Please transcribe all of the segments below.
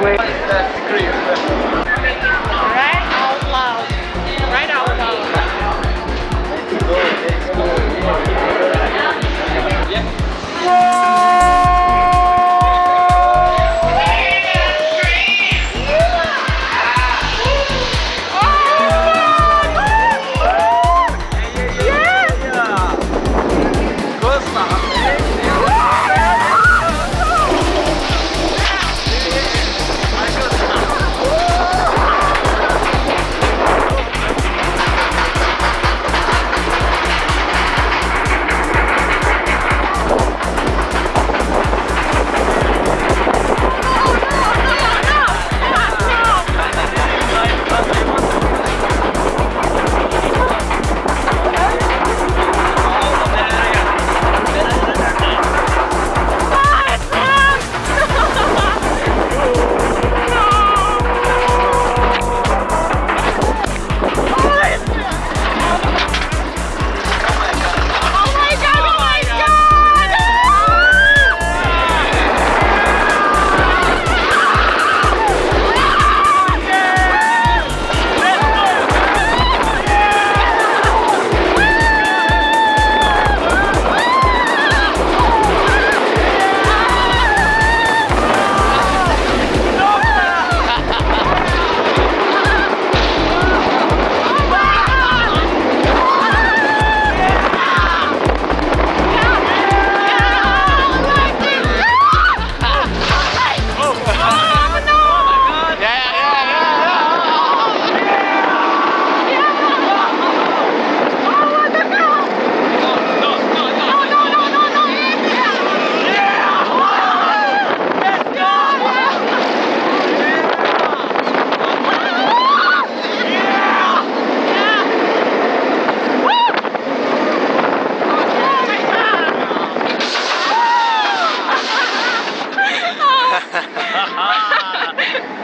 Wait. That's scream. Right out loud. Right out loud.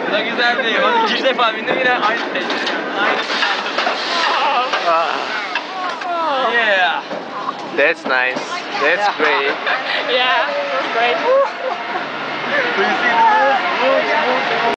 Bu da güzeldi. Onu ikinci defa bindim yine aynı tecrübe. Aynı Yeah. That's nice. That's great. Yeah, it was great. Do you see the